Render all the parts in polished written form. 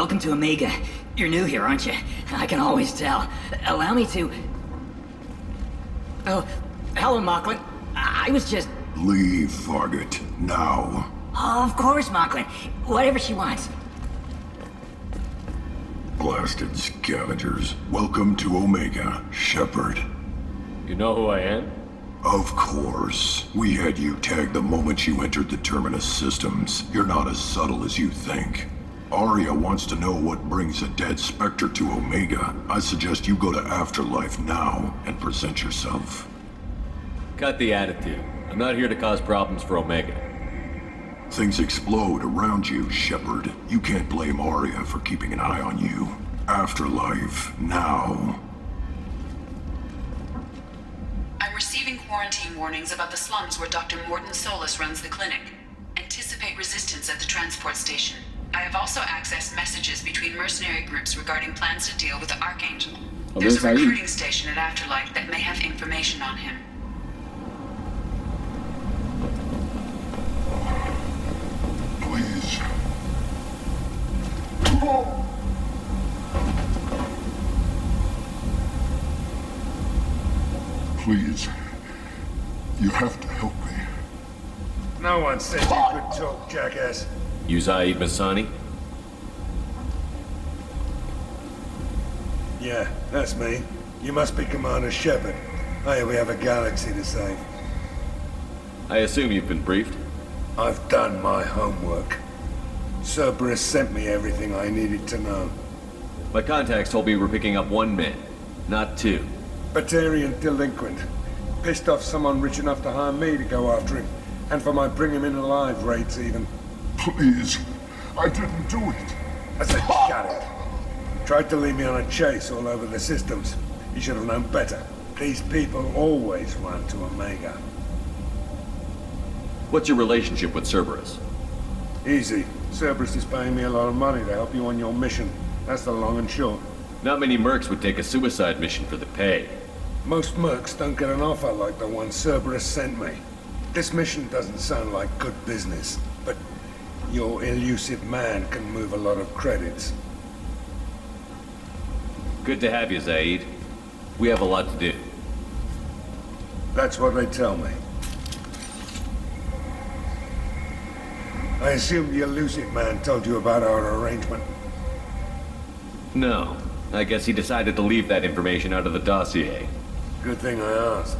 welcome to Omega. You're new here, aren't you? I can always tell. Allow me to... Oh, hello, Mocklin. I was just... Leave, Fargate, now. Oh, of course, Mocklin. Whatever she wants. Blasted scavengers. Welcome to Omega, Shepard. You know who I am? Of course. We had you tagged the moment you entered the Terminus systems. You're not as subtle as you think. Arya wants to know what brings a dead Spectre to Omega. I suggest you go to Afterlife now and present yourself. Cut the attitude. I'm not here to cause problems for Omega. Things explode around you, Shepard. You can't blame Arya for keeping an eye on you. Afterlife, now. I'm receiving quarantine warnings about the slums where Dr. Mordin Solus runs the clinic. Anticipate resistance at the transport station. I have also accessed messages between mercenary groups regarding plans to deal with the Archangel. Oh, There's a Zaeed. recruiting station at Afterlife that may have information on him. Please. Please. You have to help me. No one said you could talk, jackass. You Zaeed Masani? Yeah, that's me. You must be Commander Shepard. Hey, we have a galaxy to save. I assume you've been briefed? I've done my homework. Cerberus sent me everything I needed to know. My contacts told me we're picking up one man, not two. Batarian delinquent. Pissed off someone rich enough to hire me to go after him. And for my bring him in alive rates even. Please. I didn't do it. I said shut it. Tried to lead me on a chase all over the systems. He should have known better. These people always run to Omega. What's your relationship with Cerberus? Easy. Cerberus is paying me a lot of money to help you on your mission. That's the long and short. Not many mercs would take a suicide mission for the pay. Most mercs don't get an offer like the one Cerberus sent me. This mission doesn't sound like good business, but your elusive man can move a lot of credits. Good to have you, Zaeed. We have a lot to do. That's what they tell me. I assume the elusive man told you about our arrangement. No. I guess he decided to leave that information out of the dossier. Good thing I asked.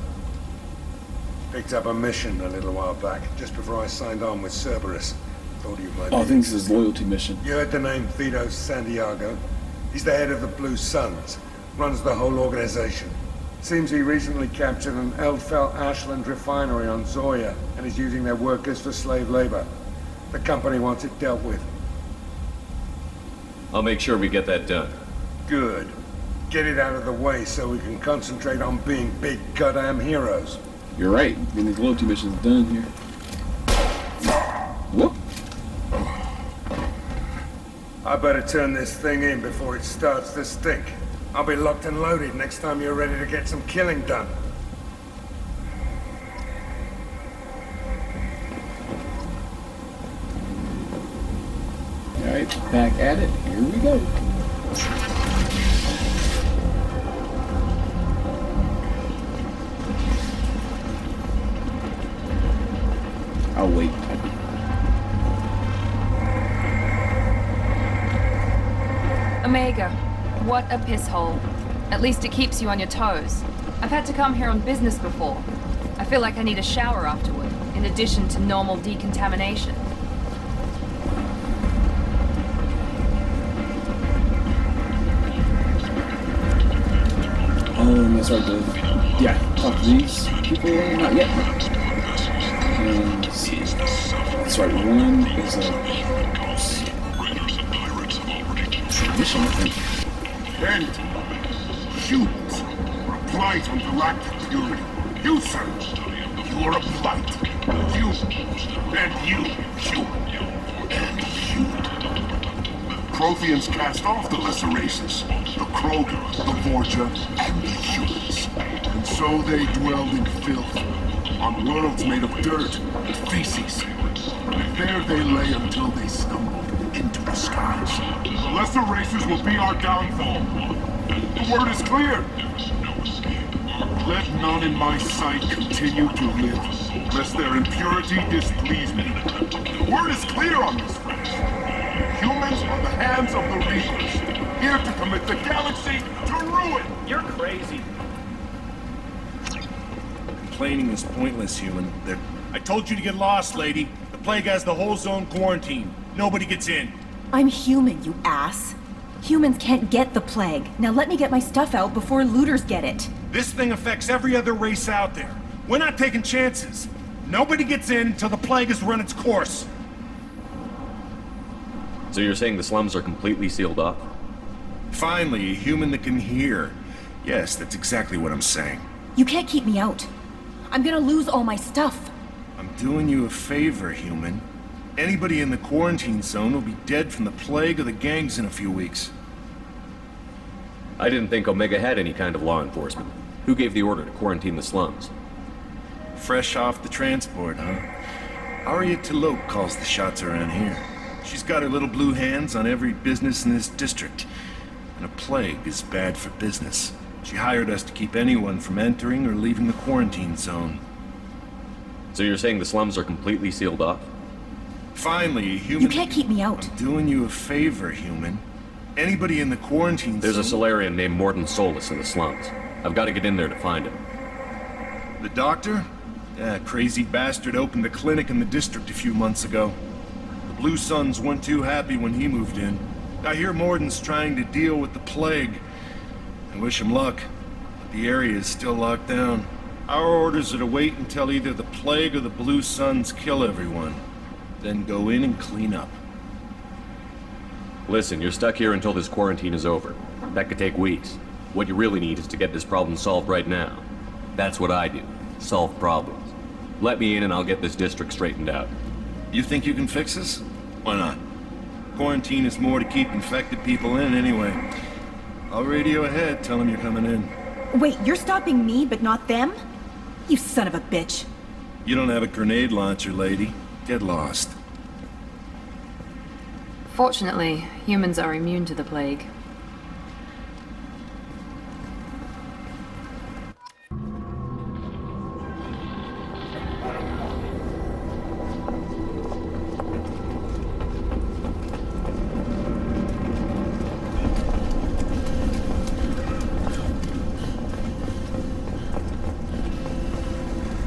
Picked up a mission a little while back, just before I signed on with Cerberus. Thought you might Oh, I be. think this is his loyalty mission. You heard the name Vito Santiago? He's the head of the Blue Suns. Runs the whole organization. Seems he recently captured an Eldfell Ashland refinery on Zoya and is using their workers for slave labor. The company wants it dealt with. I'll make sure we get that done. Good. Get it out of the way so we can concentrate on being big goddamn heroes. You're right. Getting these loyalty missions done here. Whoop. I better turn this thing in before it starts to stink. I'll be locked and loaded next time you're ready to get some killing done. Alright, back at it. Here we go. I'll wait. Omega, what a piss hole. At least it keeps you on your toes. I've had to come here on business before. I feel like I need a shower afterward, in addition to normal decontamination. That's right, yeah, talk to these people, not yet. And let's see. That's right, one is a mission, I think. And humans are a blight on galactic purity. You, sir, you are a blight. You, and you, human, and human. Protheans cast off the lesser races, the Krogan, the Vorja, and the humans. And so they dwelled in filth, on worlds made of dirt and feces. And there they lay until they stumbled into disguise. The lesser races will be our downfall. The word is clear. Let none in my sight continue to live, lest their impurity displease me. The word is clear on this, friends. Humans are the hands of the Reapers, here to commit the galaxy to ruin. You're crazy. Complaining is pointless, human. I told you to get lost, lady. The plague has the whole zone quarantined. Nobody gets in. I'm human, you ass. Humans can't get the plague. Now let me get my stuff out before looters get it. This thing affects every other race out there. We're not taking chances. Nobody gets in until the plague has run its course. So you're saying the slums are completely sealed off? Finally, a human that can hear. Yes, that's exactly what I'm saying. You can't keep me out. I'm gonna lose all my stuff. I'm doing you a favor, human. Anybody in the quarantine zone will be dead from the plague or the gangs in a few weeks. I didn't think Omega had any kind of law enforcement. Who gave the order to quarantine the slums? Fresh off the transport, huh? Arya T'Loak calls the shots around here. She's got her little blue hands on every business in this district. And a plague is bad for business. She hired us to keep anyone from entering or leaving the quarantine zone. So you're saying the slums are completely sealed off? Finally, a human... You can't keep me out. I'm doing you a favor, human. Anybody in the quarantine There's zone... a Solarian named Mordin Solus in the slums. I've got to get in there to find him. The doctor? Yeah, crazy bastard opened a clinic in the district a few months ago. The Blue Suns weren't too happy when he moved in. I hear Mordin's trying to deal with the plague. I wish him luck, but the area is still locked down. Our orders are to wait until either the plague or the Blue Suns kill everyone. Then go in and clean up. Listen, you're stuck here until this quarantine is over. That could take weeks. What you really need is to get this problem solved right now. That's what I do. Solve problems. Let me in and I'll get this district straightened out. You think you can fix this? Why not? Quarantine is more to keep infected people in anyway. I'll radio ahead, tell them you're coming in. Wait, you're stopping me, but not them? You son of a bitch. You don't have a grenade launcher, lady. Get lost. Fortunately, humans are immune to the plague.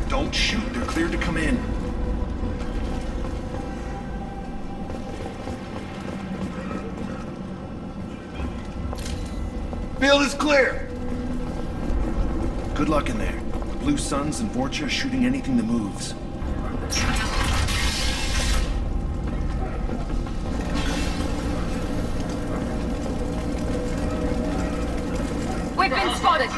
Don't shoot, they're cleared to come in. Field is clear. Good luck in there. The Blue Suns and Vorcha are shooting anything that moves. We've been spotted!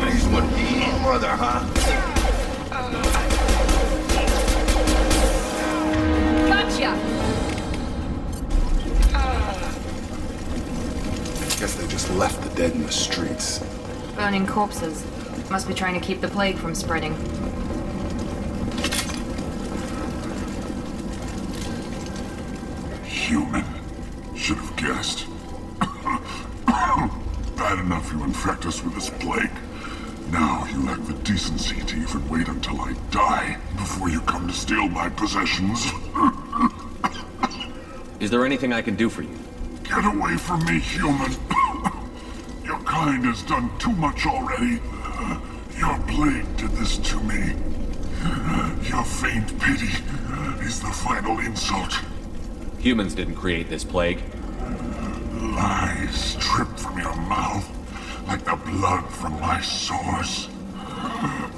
He's what the mother, huh? Gotcha! Guess they just left the dead in the streets. Burning corpses. Must be trying to keep the plague from spreading. Human. Should have guessed. Bad enough you infect us with this plague. Now you lack the decency to even wait until I die before you come to steal my possessions. Is there anything I can do for you? Get away from me, human. Your kind has done too much already. Your plague did this to me. Your faint pity is the final insult. Humans didn't create this plague. Lies drip from your mouth like the blood from my sores.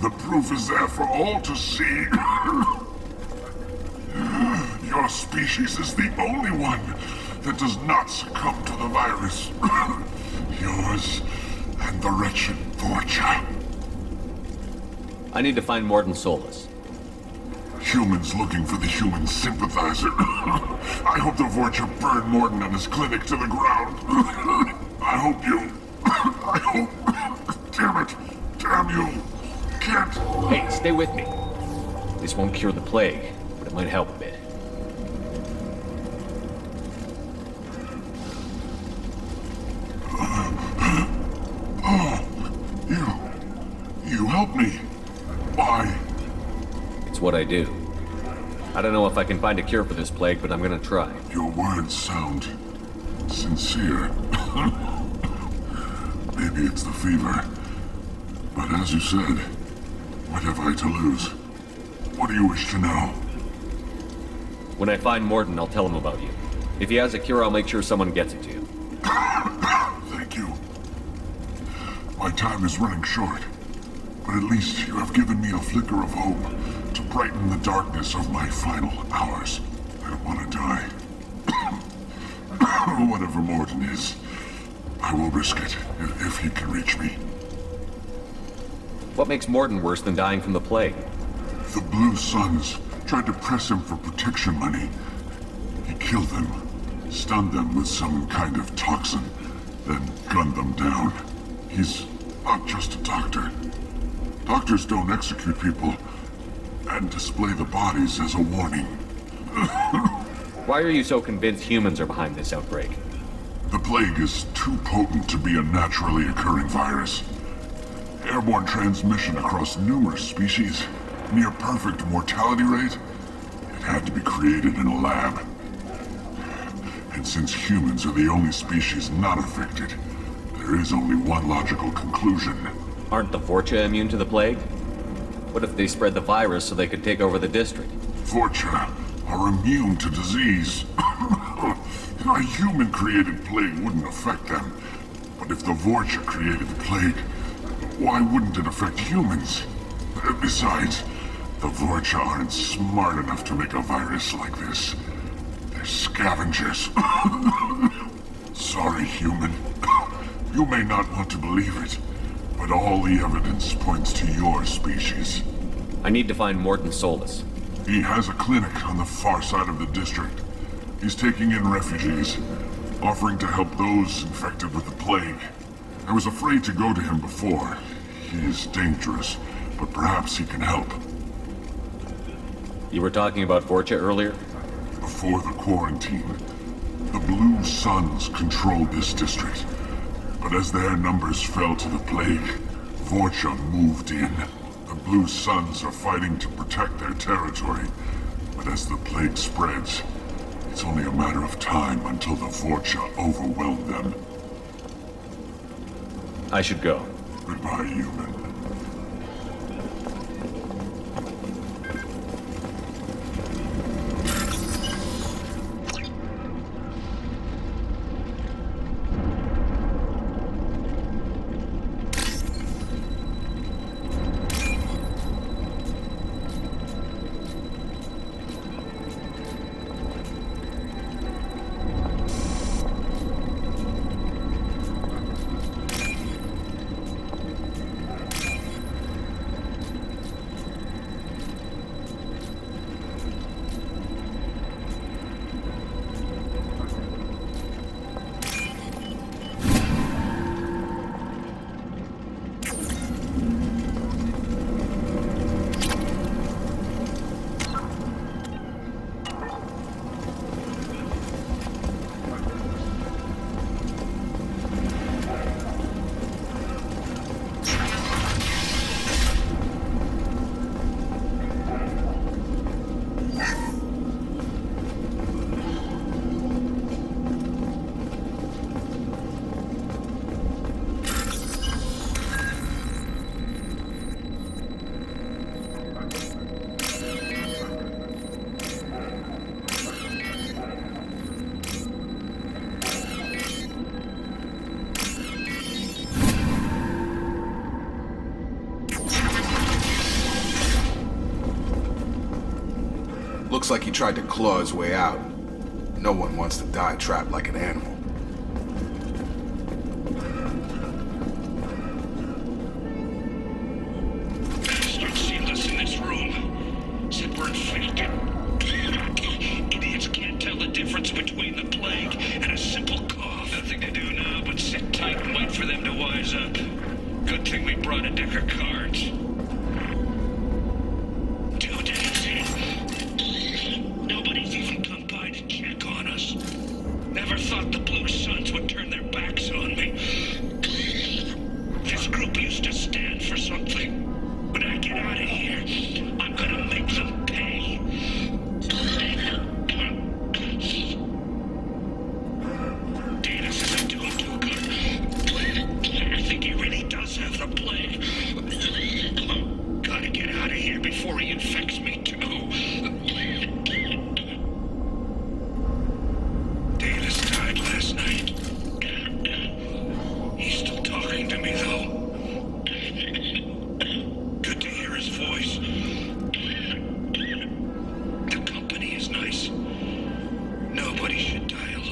The proof is there for all to see. Your species is the only one that does not succumb to the virus. Yours and the wretched Vorcha. I need to find Mordin Solus. Humans looking for the human sympathizer. I hope the Vorcha burn Mordin and his clinic to the ground. I Damn it! Damn you! Can't... Hey, stay with me. This won't cure the plague, but it might help a bit. You help me. Why? It's what I do. I don't know if I can find a cure for this plague, but I'm gonna try. Your words sound sincere. Maybe it's the fever. But as you said, what have I to lose? What do you wish to know? When I find Mordin, I'll tell him about you. If he has a cure, I'll make sure someone gets it to you. Thank you. My time is running short, but at least you have given me a flicker of hope to brighten the darkness of my final hours. I don't want to die. Whatever Mordin is, I will risk it if he can reach me. What makes Mordin worse than dying from the plague? The Blue Suns tried to press him for protection money. He killed them, stunned them with some kind of toxin, then gunned them down. He's not just a doctor. Doctors don't execute people and display the bodies as a warning. Why are you so convinced humans are behind this outbreak? The plague is too potent to be a naturally occurring virus. Airborne transmission across numerous species, near perfect mortality rate. It had to be created in a lab. And since humans are the only species not affected, there is only one logical conclusion. Aren't the Vorcha immune to the plague? What if they spread the virus so they could take over the district? Vorcha are immune to disease. A human-created plague wouldn't affect them. But if the Vorcha created the plague, why wouldn't it affect humans? Besides, the Vorcha aren't smart enough to make a virus like this. They're scavengers. Sorry, human. You may not want to believe it, but all the evidence points to your species. I need to find Mordin Solus. He has a clinic on the far side of the district. He's taking in refugees, offering to help those infected with the plague. I was afraid to go to him before. He is dangerous, but perhaps he can help. You were talking about Vorcha earlier? Before the quarantine, the Blue Suns controlled this district. But as their numbers fell to the plague, Vorcha moved in. The Blue Suns are fighting to protect their territory. But as the plague spreads, it's only a matter of time until the Vorcha overwhelm them. I should go. Goodbye, human. Looks like he tried to claw his way out. No one wants to die trapped like an animal. Bastards sealed us in this room. Said we're infected. Idiots can't tell the difference between the plague and a simple cough. Nothing to do now but sit tight and wait for them to wise up. Good thing we brought a deck of cards. 2 days in. Nobody's even come by to check on us. Never thought the Blue Suns would turn their backs on me. This group used to stand for something. When I get out of here, I'm gonna make them pay. Danis isn't doing too good. I think he really does have the plague. Gotta get out of here before he infects me too. Danis died last night. He's still talking to me though. Good to hear his voice. The company is nice. Nobody should die alone.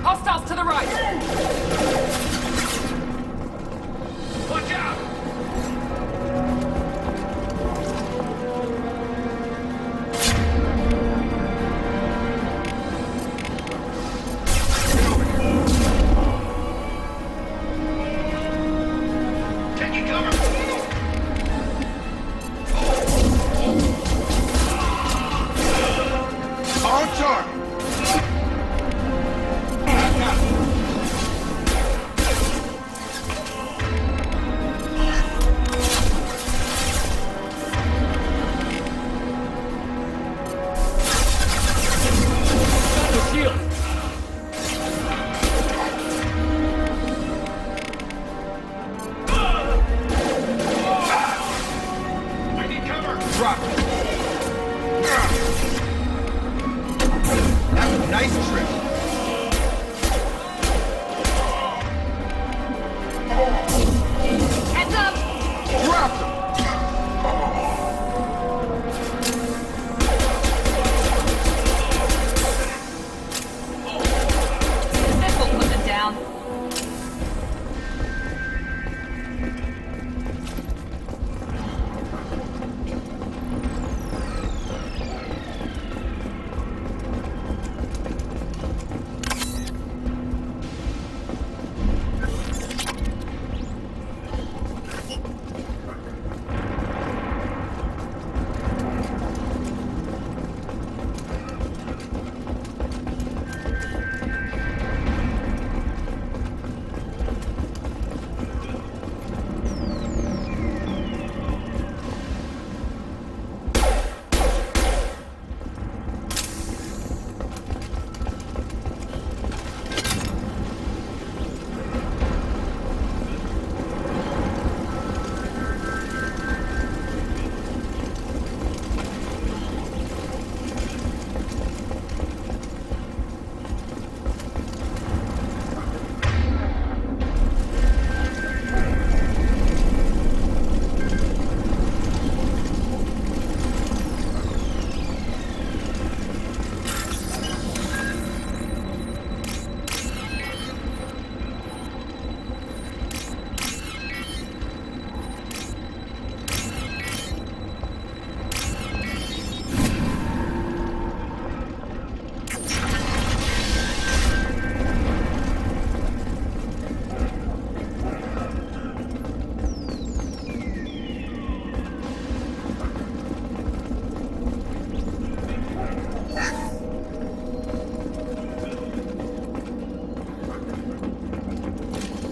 Hostiles to the right! Watch out! Taking cover! On target!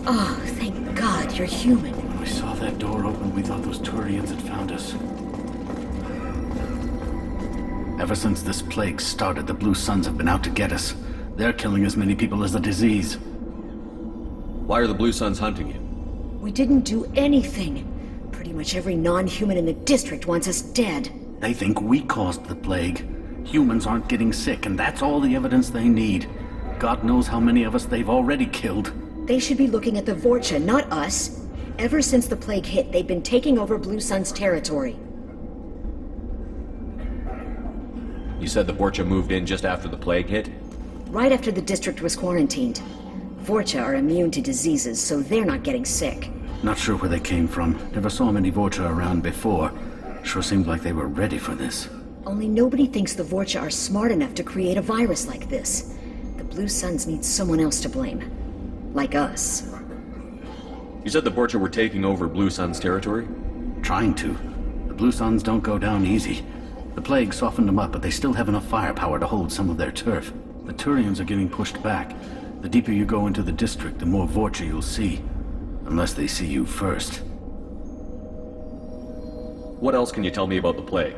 Oh, thank God you're human. When we saw that door open, we thought those Turians had found us. Ever since this plague started, the Blue Suns have been out to get us. They're killing as many people as the disease. Why are the Blue Suns hunting you? We didn't do anything. Pretty much every non-human in the district wants us dead. They think we caused the plague. Humans aren't getting sick, and that's all the evidence they need. God knows how many of us they've already killed. They should be looking at the Vorcha, not us. Ever since the plague hit, they've been taking over Blue Sun's territory. You said the Vorcha moved in just after the plague hit? Right after the district was quarantined. Vorcha are immune to diseases, so they're not getting sick. Not sure where they came from. Never saw many Vorcha around before. Sure seemed like they were ready for this. Only nobody thinks the Vorcha are smart enough to create a virus like this. The Blue Suns need someone else to blame. Like us. You said the Vorcha were taking over Blue Sun's territory? Trying to. The Blue Suns don't go down easy. The plague softened them up, but they still have enough firepower to hold some of their turf. The Turians are getting pushed back. The deeper you go into the district, the more Vorcha you'll see. Unless they see you first. What else can you tell me about the plague?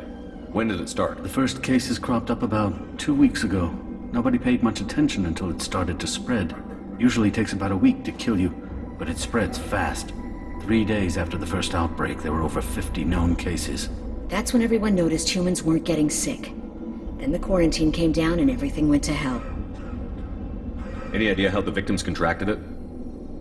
When did it start? The first cases cropped up about 2 weeks ago. Nobody paid much attention until it started to spread. Usually takes about a week to kill you, but it spreads fast. 3 days after the first outbreak, there were over 50 known cases. That's when everyone noticed humans weren't getting sick. Then the quarantine came down and everything went to hell. Any idea how the victims contracted it?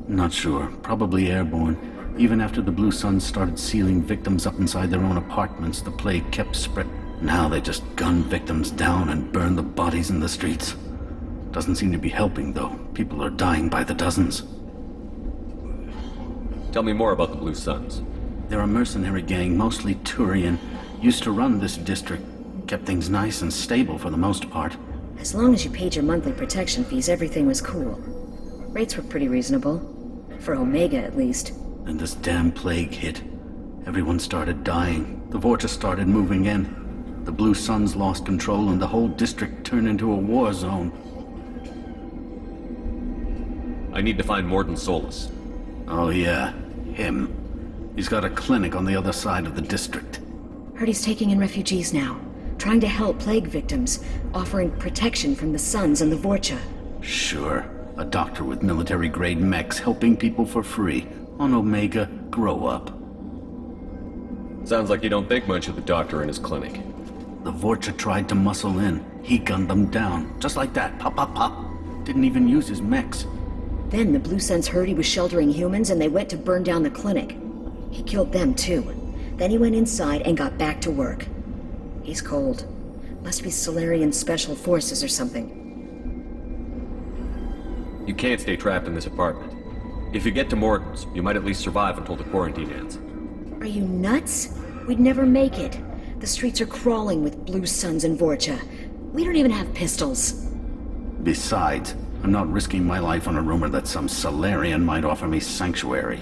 Not sure. Probably airborne. Even after the Blue Suns started sealing victims up inside their own apartments, the plague kept spread. Now they just gun victims down and burn the bodies in the streets. Doesn't seem to be helping, though. People are dying by the dozens. Tell me more about the Blue Suns. They're a mercenary gang, mostly Turian. Used to run this district. Kept things nice and stable for the most part. As long as you paid your monthly protection fees, everything was cool. Rates were pretty reasonable. For Omega, at least. Then this damn plague hit. Everyone started dying. The Vorcha started moving in. The Blue Suns lost control and the whole district turned into a war zone. I need to find Mordin Solus. Oh yeah, him. He's got a clinic on the other side of the district. Heard he's taking in refugees now. Trying to help plague victims. Offering protection from the Suns and the Vorcha. Sure. A doctor with military-grade mechs helping people for free. On Omega, grow up. Sounds like you don't think much of the doctor and his clinic. The Vorcha tried to muscle in. He gunned them down. Just like that. Pop, pop, pop. Didn't even use his mechs. Then the Blue Suns heard he was sheltering humans and they went to burn down the clinic. He killed them too. Then he went inside and got back to work. He's cold. Must be Solarian Special Forces or something. You can't stay trapped in this apartment. If you get to Mordin's, you might at least survive until the quarantine ends. Are you nuts? We'd never make it. The streets are crawling with Blue Suns and Vorcha. We don't even have pistols. Besides, I'm not risking my life on a rumor that some Solarian might offer me sanctuary.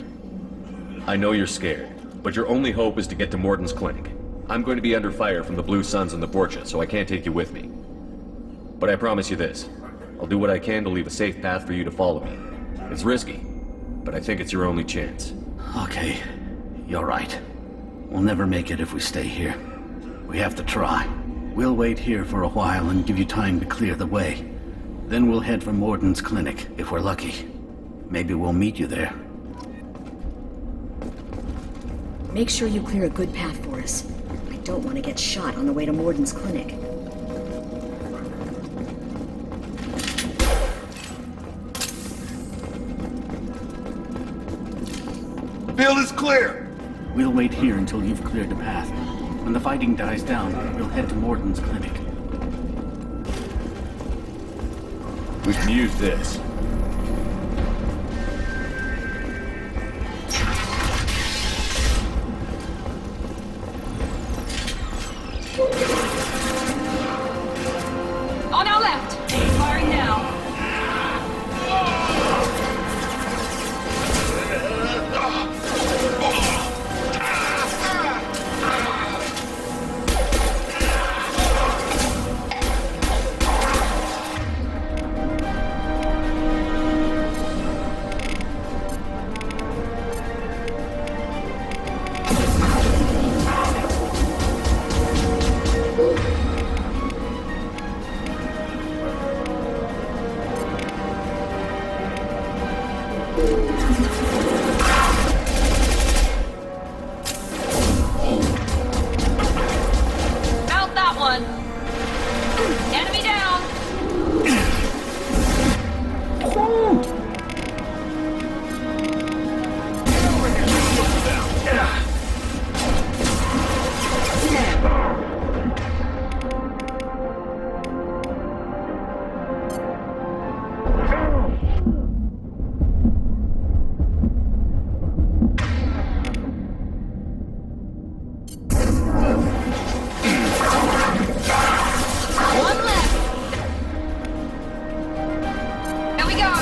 I know you're scared, but your only hope is to get to Mordin's clinic. I'm going to be under fire from the Blue Suns and the Vorcha, so I can't take you with me. But I promise you this. I'll do what I can to leave a safe path for you to follow me. It's risky, but I think it's your only chance. Okay, you're right. We'll never make it if we stay here. We have to try. We'll wait here for a while and give you time to clear the way. Then we'll head for Mordin's clinic, if we're lucky. Maybe we'll meet you there. Make sure you clear a good path for us. I don't want to get shot on the way to Mordin's clinic. Field is clear! We'll wait here until you've cleared the path. When the fighting dies down, we'll head to Mordin's clinic. We can use this. On our left! Firing now! we go!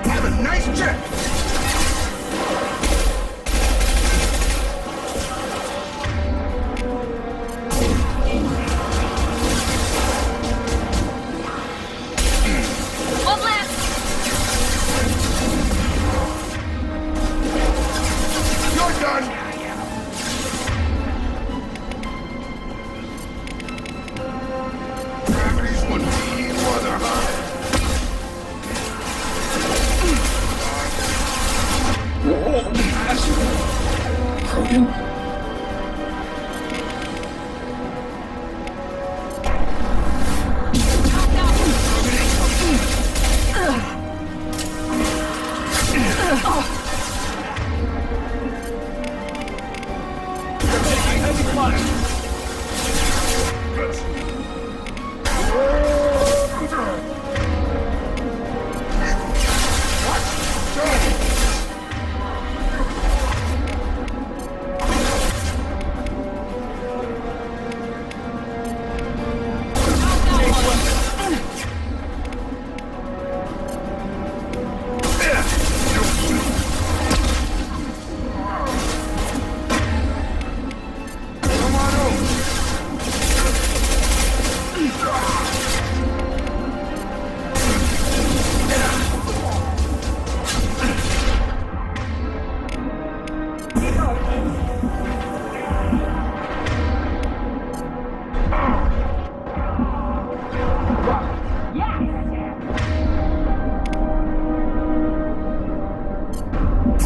Have a nice trip! One left! You're done! Gravity's one mean mother, huh? Whoa, massive. Krogan.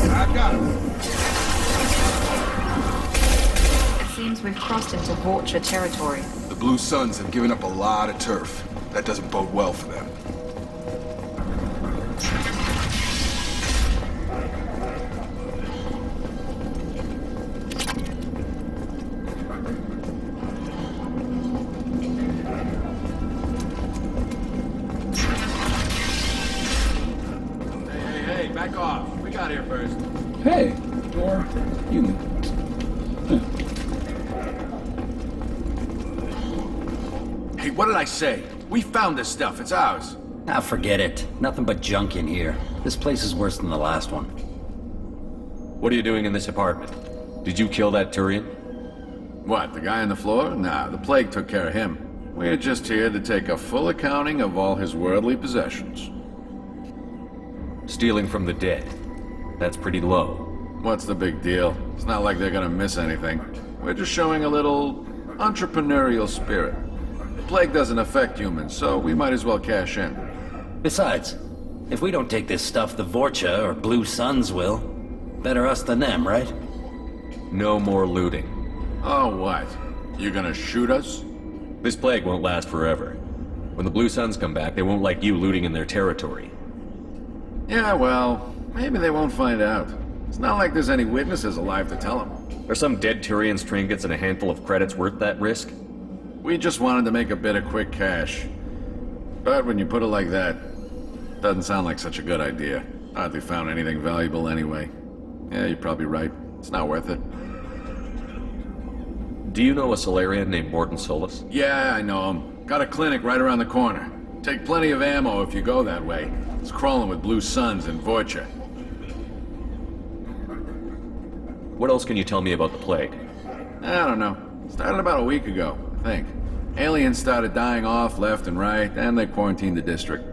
I've got him. It seems we've crossed into Vorcha territory. The Blue Suns have given up a lot of turf. That doesn't bode well for them. Hey, back off. We got here first. Hey, you're human. Hey, what did I say? We found this stuff. It's ours. Ah, forget it. Nothing but junk in here. This place is worse than the last one. What are you doing in this apartment? Did you kill that Turian? What, the guy on the floor? Nah, the plague took care of him. We're just here to take a full accounting of all his worldly possessions. Stealing from the dead. That's pretty low. What's the big deal? It's not like they're gonna miss anything. We're just showing a little entrepreneurial spirit. The plague doesn't affect humans, so we might as well cash in. Besides, if we don't take this stuff, the Vorcha or Blue Suns will. Better us than them, right? No more looting. Oh, what? You gonna shoot us? This plague won't last forever. When the Blue Suns come back, they won't like you looting in their territory. Yeah, well, maybe they won't find out. It's not like there's any witnesses alive to tell them. Are some dead Turian's trinkets and a handful of credits worth that risk? We just wanted to make a bit of quick cash. But when you put it like that, doesn't sound like such a good idea. Hardly found anything valuable anyway. Yeah, you're probably right. It's not worth it. Do you know a Solarian named Mordin Solus? Yeah, I know him. Got a clinic right around the corner. Take plenty of ammo if you go that way. It's crawling with Blue Suns and Vorcha. What else can you tell me about the plague? I don't know. Started about a week ago, I think. Aliens started dying off left and right, and they quarantined the district.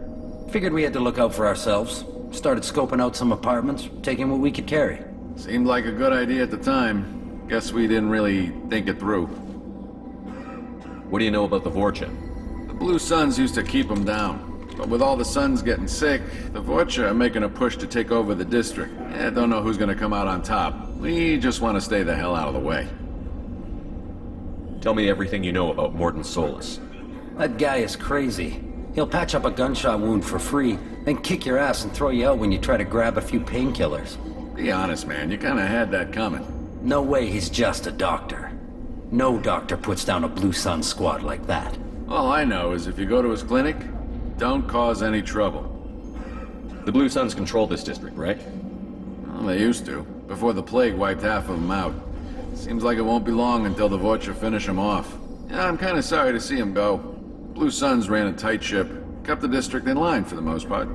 Figured we had to look out for ourselves. Started scoping out some apartments, taking what we could carry. Seemed like a good idea at the time. Guess we didn't really think it through. What do you know about the Vorcha? The Blue Suns used to keep them down. But with all the Suns getting sick, the Vorcha are making a push to take over the district. Don't know who's gonna come out on top. We just want to stay the hell out of the way. Tell me everything you know about Mordin Solus. That guy is crazy. He'll patch up a gunshot wound for free, then kick your ass and throw you out when you try to grab a few painkillers. Be honest, man. You kinda had that coming. No way he's just a doctor. No doctor puts down a Blue Sun squad like that. All I know is if you go to his clinic, don't cause any trouble. The Blue Suns control this district, right? Well, they used to, before the plague wiped half of them out. Seems like it won't be long until the Vorcha finish them off. Yeah, I'm kind of sorry to see them go. Blue Suns ran a tight ship, kept the district in line for the most part.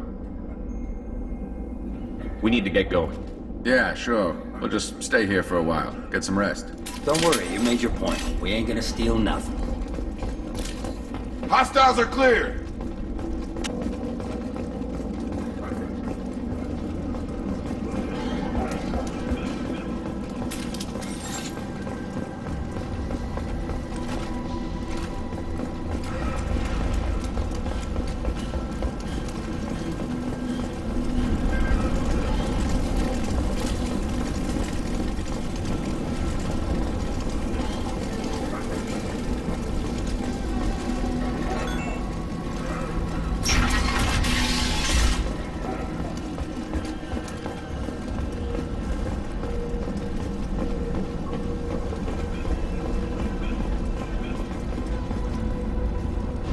We need to get going. Yeah, sure. We'll just stay here for a while, get some rest. Don't worry, you made your point. We ain't gonna steal nothing. Hostiles are clear!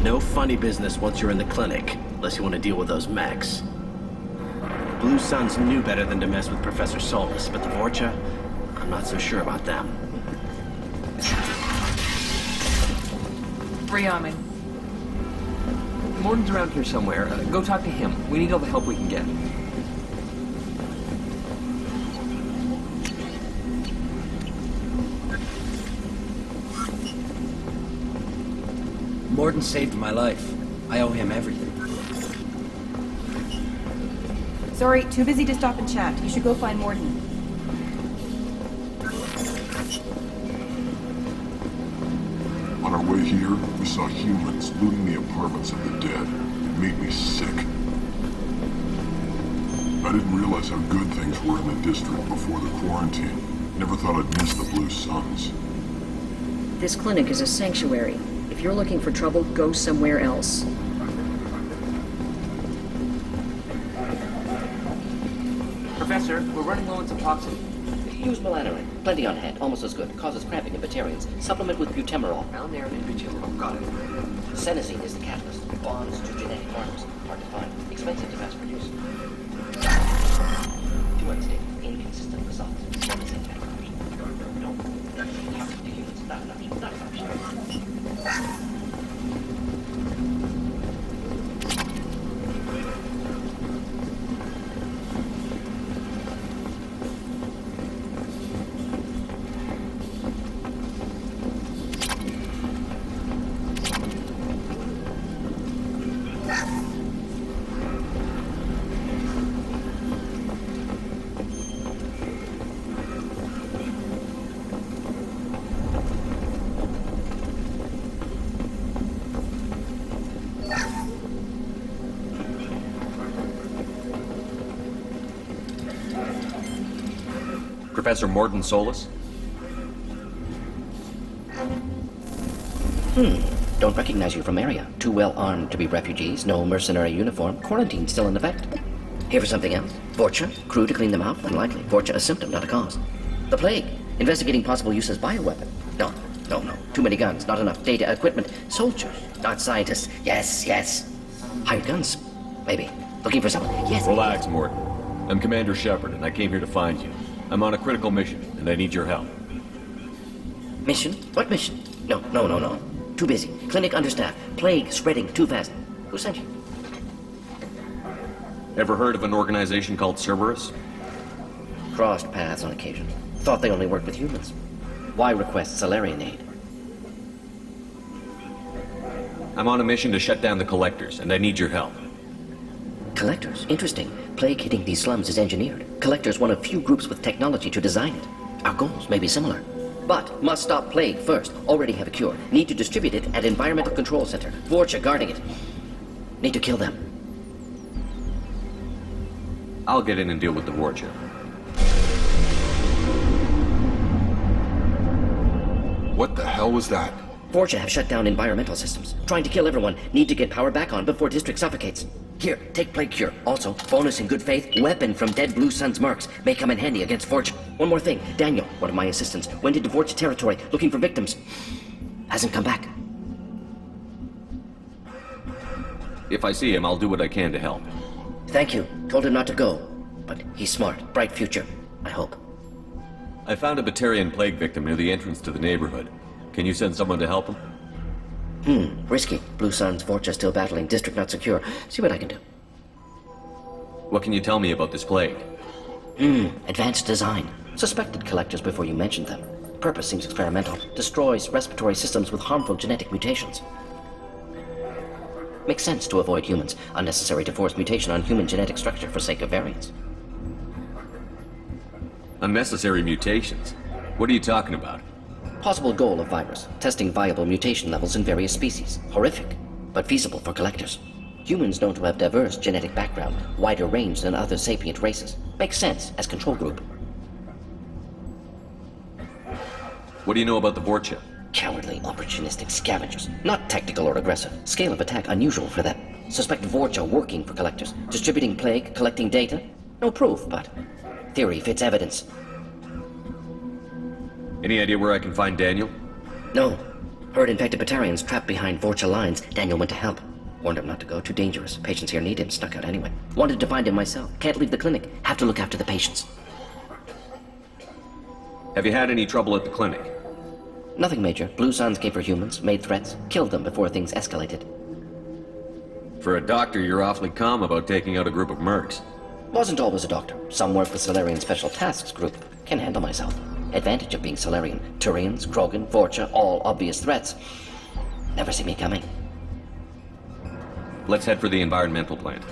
No funny business once you're in the clinic, unless you want to deal with those mechs. Blue Suns knew better than to mess with Professor Solis, but the Vorcha, I'm not so sure about them. Rearming. Mordin's around here somewhere. Go talk to him. We need all the help we can get. Mordin saved my life. I owe him everything. Sorry, too busy to stop and chat. You should go find Mordin. On our way here, we saw humans looting the apartments of the dead. It made me sick. I didn't realize how good things were in the district before the quarantine. Never thought I'd miss the Blue Suns. This clinic is a sanctuary. If you're looking for trouble, go somewhere else. Professor, we're running low on Suboxone. Use melanorin. Plenty on hand. Almost as good. Causes cramping in Batarians. Supplement with butemerol. Malnarine and butemerol. Got it. Senescine is the catalyst. Bonds to genetic markers. Hard to find. Expensive to mass produce. Too unstable. Inconsistent results. Promising factors. No. Toxic to humans. Not an option. Not an option. Professor Mordin Solis? Don't recognize you from area. Too well armed to be refugees. No mercenary uniform. Quarantine still in effect. Here for something else? Vorcha? Crew to clean them out? Unlikely. Vorcha a symptom, not a cause. The plague? Investigating possible use as bioweapon? No. Too many guns, not enough data, equipment. Soldiers, not scientists. Yes. Hired guns? Maybe. Looking for someone? Yes. Relax, Mordin. I'm Commander Shepard, and I came here to find you. I'm on a critical mission, and I need your help. Mission? What mission? No. Too busy. Clinic understaffed. Plague spreading too fast. Who sent you? Ever heard of an organization called Cerberus? Crossed paths on occasion. Thought they only worked with humans. Why request Salarian aid? I'm on a mission to shut down the Collectors, and I need your help. Collectors? Interesting. Plague hitting these slums is engineered. Collectors one of few groups with technology to design it. Our goals may be similar. But must stop plague first. Already have a cure. Need to distribute it at Environmental Control Center. Vorcha guarding it. Need to kill them. I'll get in and deal with the Vorcha. What the hell was that? Vorcha have shut down environmental systems. Trying to kill everyone. Need to get power back on before district suffocates. Here, take plague cure. Also, bonus in good faith, weapon from dead Blue Suns mercs. May come in handy against Vorcha. One more thing. Daniel, one of my assistants, went into Vorcha territory looking for victims. Hasn't come back. If I see him, I'll do what I can to help. Thank you. Told him not to go. But he's smart. Bright future. I hope. I found a Batarian plague victim near the entrance to the neighborhood. Can you send someone to help him? Risky. Blue Sun's Vorcha still battling. District not secure. See what I can do. What can you tell me about this plague? Advanced design. Suspected collectors before you mentioned them. Purpose seems experimental. Destroys respiratory systems with harmful genetic mutations. Makes sense to avoid humans. Unnecessary to force mutation on human genetic structure for sake of variants. Unnecessary mutations? What are you talking about? Possible goal of virus. Testing viable mutation levels in various species. Horrific, but feasible for collectors. Humans known to have diverse genetic background, wider range than other sapient races. Makes sense as control group. What do you know about the Vorcha? Cowardly, opportunistic scavengers. Not tactical or aggressive. Scale of attack unusual for them. Suspect Vorcha working for collectors. Distributing plague, collecting data. No proof, but theory fits evidence. Any idea where I can find Daniel? No. Heard infected Batarians trapped behind Vorcha lines. Daniel went to help. Warned him not to go. Too dangerous. Patients here need him. Snuck out anyway. Wanted to find him myself. Can't leave the clinic. Have to look after the patients. Have you had any trouble at the clinic? Nothing major. Blue Suns came for humans, made threats, killed them before things escalated. For a doctor, you're awfully calm about taking out a group of mercs. Wasn't always a doctor. Some work with Solarian Special Tasks Group. Can handle myself. Advantage of being Solarian. Turians, Krogan, Vorcha, all obvious threats. Never see me coming. Let's head for the environmental plant.